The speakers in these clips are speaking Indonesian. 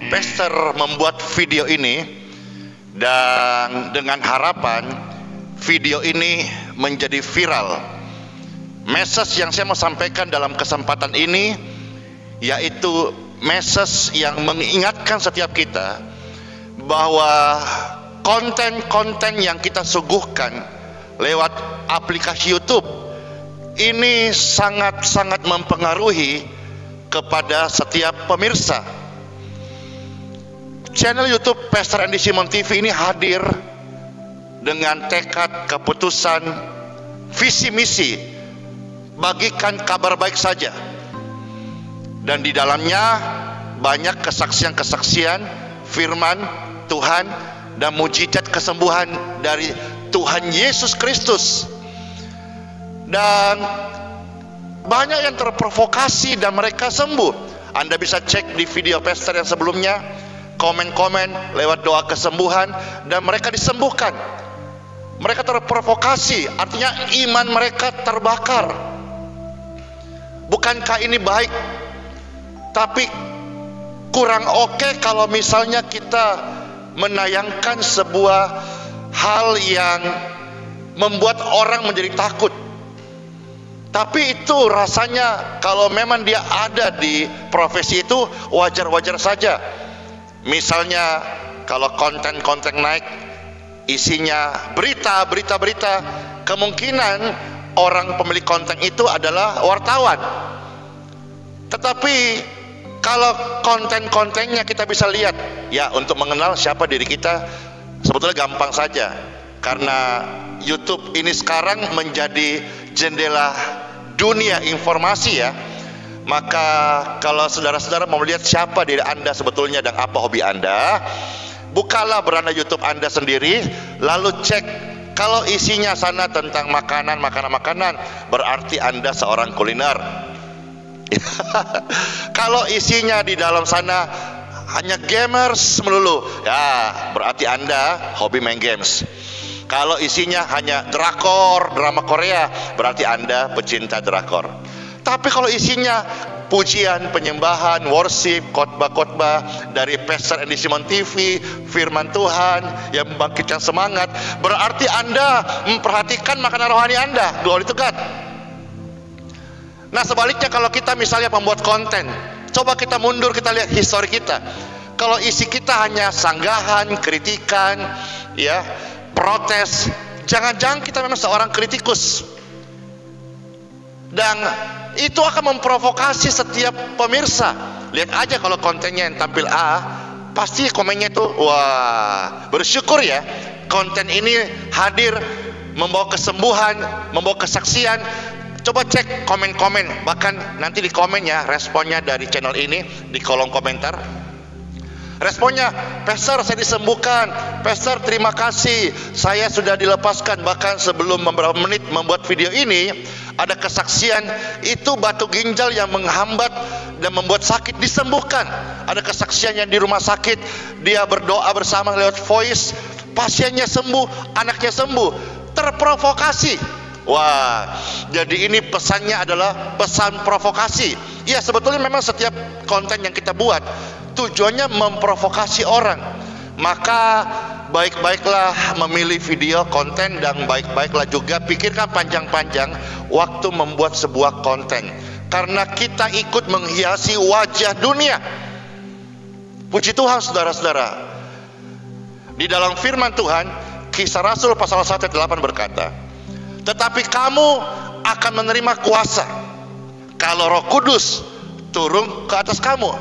Pastor membuat video ini dan dengan harapan video ini menjadi viral. Message yang saya mau sampaikan dalam kesempatan ini yaitu message yang mengingatkan setiap kita bahwa konten-konten yang kita suguhkan lewat aplikasi YouTube ini sangat-sangat mempengaruhi kepada setiap pemirsa. Channel YouTube Pastor Andy Simon TV ini hadir dengan tekad, keputusan, visi misi bagikan kabar baik saja, dan di dalamnya banyak kesaksian-kesaksian firman Tuhan dan mujizat kesembuhan dari Tuhan Yesus Kristus. Dan banyak yang terprovokasi dan mereka sembuh. Anda bisa cek di video pastor yang sebelumnya, komen-komen lewat doa kesembuhan, dan mereka disembuhkan. Mereka terprovokasi, artinya iman mereka terbakar. Bukankah ini baik? Tapi kurang oke kalau misalnya kita menayangkan sebuah hal yang membuat orang menjadi takut. Tapi itu rasanya kalau memang dia ada di profesi itu wajar-wajar saja. Misalnya kalau konten-konten naik isinya berita, kemungkinan orang pemilik konten itu adalah wartawan. Tetapi kalau konten-kontennya kita bisa lihat, ya untuk mengenal siapa diri kita sebetulnya gampang saja. Karena YouTube ini sekarang menjadi jendela dunia informasi ya. Maka kalau saudara-saudara mau melihat siapa diri Anda sebetulnya dan apa hobi Anda, bukalah beranda YouTube Anda sendiri, lalu cek. Kalau isinya sana tentang makanan, berarti Anda seorang kuliner. Kalau isinya di dalam sana hanya gamers melulu, ya berarti Anda hobi main games. Kalau isinya hanya drakor, drama Korea, berarti Anda pecinta drakor. Tapi kalau isinya pujian, penyembahan, worship, khotbah-khotbah dari Pastor Andy Simon TV, firman Tuhan yang membangkitkan semangat, berarti Anda memperhatikan makanan rohani Anda. Glory to God. Nah sebaliknya, kalau kita misalnya membuat konten, coba kita mundur, kita lihat histori kita. Kalau isi kita hanya sanggahan, kritikan, ya, protes, jangan-jangan kita memang seorang kritikus. Dan itu akan memprovokasi setiap pemirsa. Lihat aja kalau kontennya yang tampil A, pasti komennya tuh, wah, bersyukur ya konten ini hadir membawa kesembuhan, membawa kesaksian. Coba cek komen-komen, bahkan nanti di komen ya, responnya dari channel ini di kolom komentar. Responnya, Pastor saya disembuhkan, Pastor terima kasih, saya sudah dilepaskan. Bahkan sebelum beberapa menit membuat video ini, ada kesaksian itu batu ginjal yang menghambat dan membuat sakit disembuhkan. Ada kesaksian yang di rumah sakit, dia berdoa bersama lewat voice, pasiennya sembuh, anaknya sembuh. Terprovokasi. Wah, jadi ini pesannya adalah pesan provokasi. Ya sebetulnya memang setiap konten yang kita buat tujuannya memprovokasi orang. Maka baik-baiklah memilih video konten, dan baik-baiklah juga pikirkan panjang-panjang waktu membuat sebuah konten. Karena kita ikut menghiasi wajah dunia. Puji Tuhan saudara-saudara. Di dalam firman Tuhan, Kisah Rasul pasal 1 ayat 8 berkata, tetapi kamu akan menerima kuasa kalau Roh Kudus turun ke atas kamu.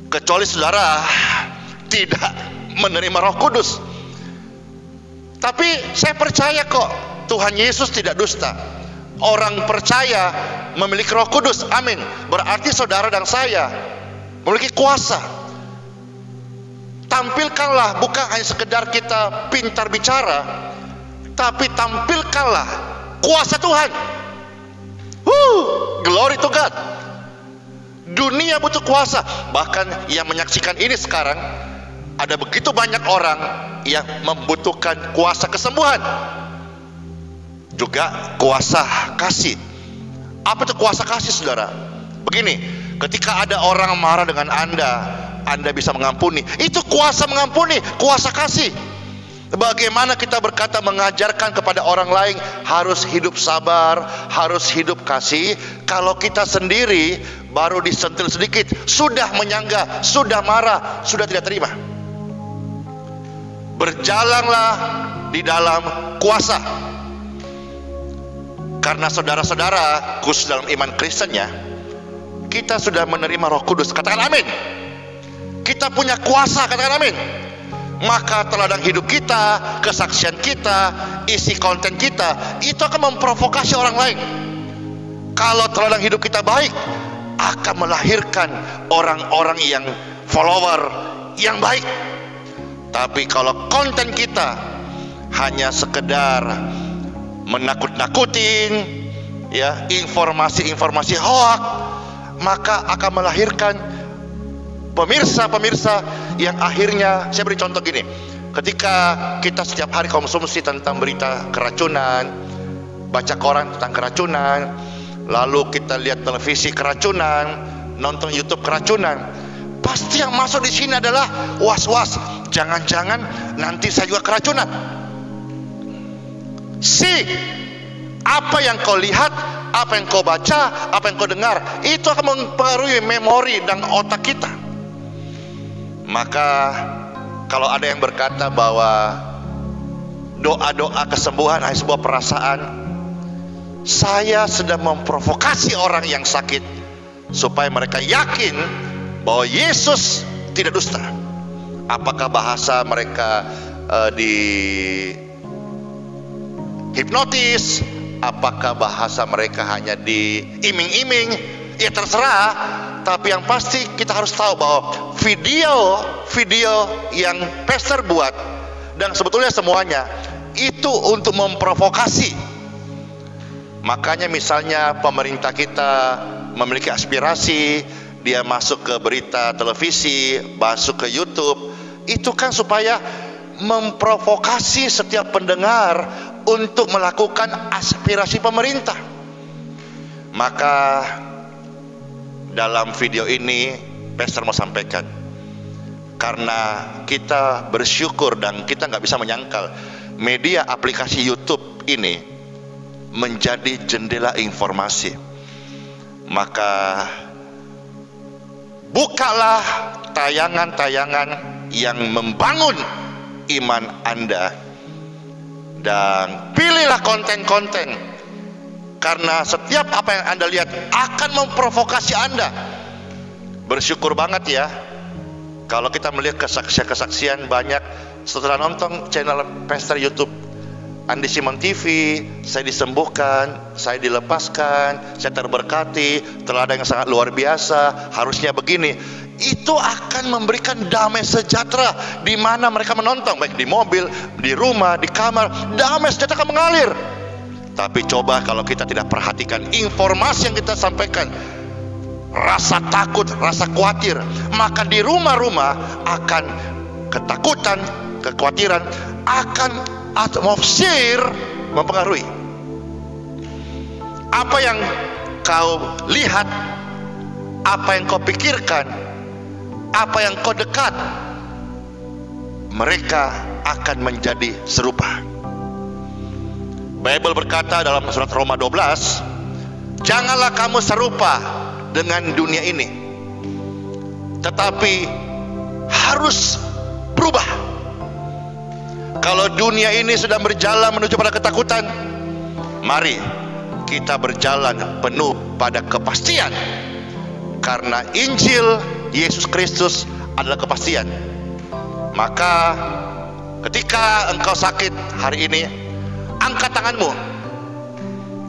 Kecuali saudara tidak menerima Roh Kudus. Tapi saya percaya kok Tuhan Yesus tidak dusta. Orang percaya memiliki Roh Kudus, amin. Berarti saudara dan saya memiliki kuasa. Tampilkanlah, bukan hanya sekedar kita pintar bicara, tapi tampilkanlah kuasa Tuhan. Glory to God. Dunia butuh kuasa. Bahkan yang menyaksikan ini sekarang, ada begitu banyak orang yang membutuhkan kuasa kesembuhan, juga kuasa kasih. Apa itu kuasa kasih saudara? Begini, ketika ada orang marah dengan Anda bisa mengampuni. Itu kuasa mengampuni, kuasa kasih. Bagaimana kita berkata mengajarkan kepada orang lain harus hidup sabar, harus hidup kasih, kalau kita sendiri baru disentil sedikit sudah menyangga, sudah marah, sudah tidak terima. Berjalanlah di dalam kuasa. Karena saudara-saudara, khusus dalam iman Kristennya, kita sudah menerima Roh Kudus. Katakan amin. Kita punya kuasa, katakan amin. Maka teladan hidup kita, kesaksian kita, isi konten kita, itu akan memprovokasi orang lain. Kalau teladan hidup kita baik, akan melahirkan orang-orang yang follower yang baik. Tapi kalau konten kita hanya sekedar menakut-nakutin, ya, informasi-informasi hoak, maka akan melahirkan pemirsa-pemirsa yang akhirnya, saya beri contoh gini, ketika kita setiap hari konsumsi tentang berita keracunan, baca koran tentang keracunan, lalu kita lihat televisi keracunan, nonton YouTube keracunan, pasti yang masuk di sini adalah was-was, jangan-jangan nanti saya juga keracunan. Apa yang kau lihat, apa yang kau baca, apa yang kau dengar, itu akan mempengaruhi memori dan otak kita. Maka kalau ada yang berkata bahwa doa-doa kesembuhan hanya sebuah perasaan, saya sedang memprovokasi orang yang sakit supaya mereka yakin bahwa Yesus tidak dusta. Apakah bahasa mereka di hipnotis, apakah bahasa mereka hanya diiming-iming, ya terserah. Tapi yang pasti kita harus tahu bahwa video yang pastor buat, dan sebetulnya semuanya itu untuk memprovokasi. Makanya misalnya pemerintah kita memiliki aspirasi, dia masuk ke berita televisi, masuk ke YouTube, itu kan supaya memprovokasi setiap pendengar untuk melakukan aspirasi pemerintah. Maka dalam video ini pastor mau sampaikan, karena kita bersyukur dan kita nggak bisa menyangkal media aplikasi YouTube ini menjadi jendela informasi, maka bukalah tayangan-tayangan yang membangun iman Anda, dan pilihlah konten-konten, karena setiap apa yang Anda lihat akan memprovokasi Anda. Bersyukur banget ya kalau kita melihat kesaksian-kesaksian banyak setelah nonton channel pastor YouTube Andi Simon TV, saya disembuhkan, saya dilepaskan, saya terberkati, teladan yang sangat luar biasa, harusnya begini. Itu akan memberikan damai sejahtera di mana mereka menonton, baik di mobil, di rumah, di kamar, damai sejahtera akan mengalir. Tapi coba kalau kita tidak perhatikan informasi yang kita sampaikan, rasa takut, rasa khawatir, maka di rumah-rumah akan ketakutan, kekhawatiran, akan atmosfer mempengaruhi. Apa yang kau lihat, apa yang kau pikirkan, apa yang kau dekat, mereka akan menjadi serupa. Bible berkata dalam surat Roma 12, janganlah kamu serupa dengan dunia ini, tetapi harus berubah. Kalau dunia ini sedang berjalan menuju pada ketakutan, mari kita berjalan penuh pada kepastian, karena Injil Yesus Kristus adalah kepastian. Maka ketika engkau sakit hari ini, angkat tanganmu.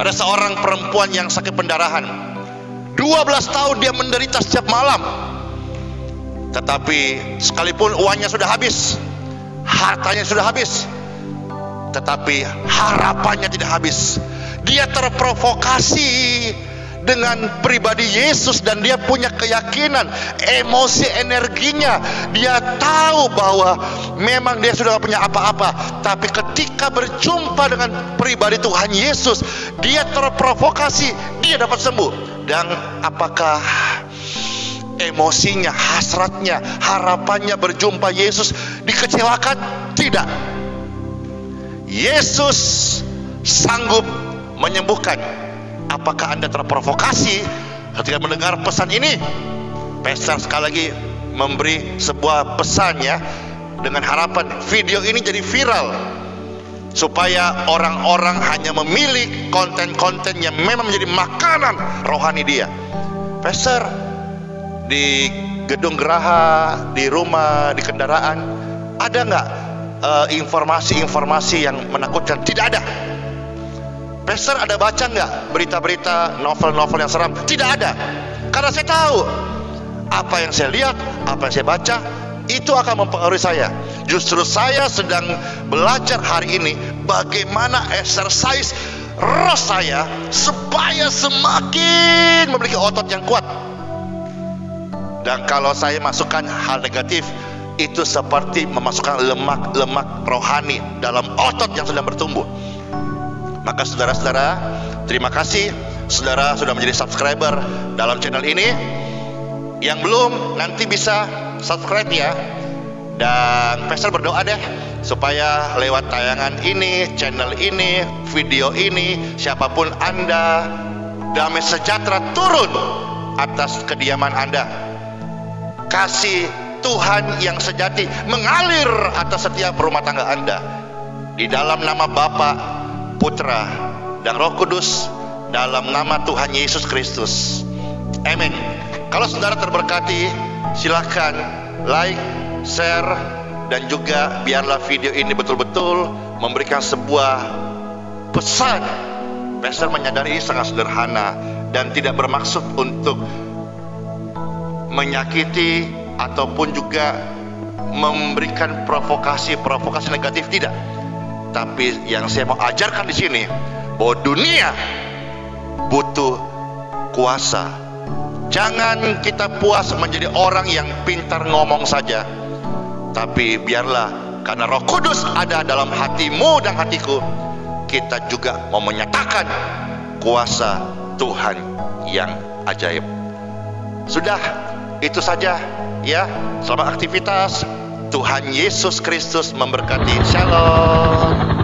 Ada seorang perempuan yang sakit pendarahan, 12 tahun dia menderita setiap malam, tetapi sekalipun uangnya sudah habis, hartanya sudah habis, tetapi harapannya tidak habis. Dia terprovokasi dengan pribadi Yesus, dan dia punya keyakinan, emosi, energinya, dia tahu bahwa memang dia sudah gak punya apa-apa, tapi ketika berjumpa dengan pribadi Tuhan Yesus, dia terprovokasi, dia dapat sembuh. Dan apakah emosinya, hasratnya, harapannya berjumpa Yesus dikecewakan? Tidak. Yesus sanggup menyembuhkan. Apakah Anda terprovokasi ketika mendengar pesan ini? Pastor sekali lagi memberi sebuah pesan ya, dengan harapan video ini jadi viral, supaya orang-orang hanya memilih konten-konten yang memang menjadi makanan rohani dia. Pastor, di gedung geraha, di rumah, di kendaraan, ada nggak informasi-informasi yang menakutkan? Tidak ada. Pastor, ada baca nggak berita-berita, novel-novel yang seram? Tidak ada. Karena saya tahu apa yang saya lihat, apa yang saya baca, itu akan mempengaruhi saya. Justru saya sedang belajar hari ini bagaimana exercise roh saya supaya semakin memiliki otot yang kuat. Dan kalau saya masukkan hal negatif, itu seperti memasukkan lemak-lemak rohani dalam otot yang sedang bertumbuh. Maka saudara-saudara, terima kasih saudara sudah menjadi subscriber dalam channel ini. Yang belum, nanti bisa subscribe ya. Dan Pastor berdoa deh supaya lewat tayangan ini, channel ini, video ini, siapapun Anda, damai sejahtera turun atas kediaman Anda. Kasih Tuhan yang sejati mengalir atas setiap rumah tangga Anda. Di dalam nama Bapa, Putra, dan Roh Kudus, dalam nama Tuhan Yesus Kristus. Amin. Kalau saudara terberkati, silakan like, share, dan juga biarlah video ini betul-betul memberikan sebuah pesan. Pastor menyadari ini sangat sederhana dan tidak bermaksud untuk menyakiti ataupun juga memberikan provokasi negatif, tidak. Tapi yang saya mau ajarkan di sini bahwa dunia butuh kuasa. Jangan kita puas menjadi orang yang pintar ngomong saja, tapi biarlah karena Roh Kudus ada dalam hatimu dan hatiku, kita juga mau menyatakan kuasa Tuhan yang ajaib. Sudah, itu saja ya. Selamat aktivitas. Tuhan Yesus Kristus memberkati. Shalom.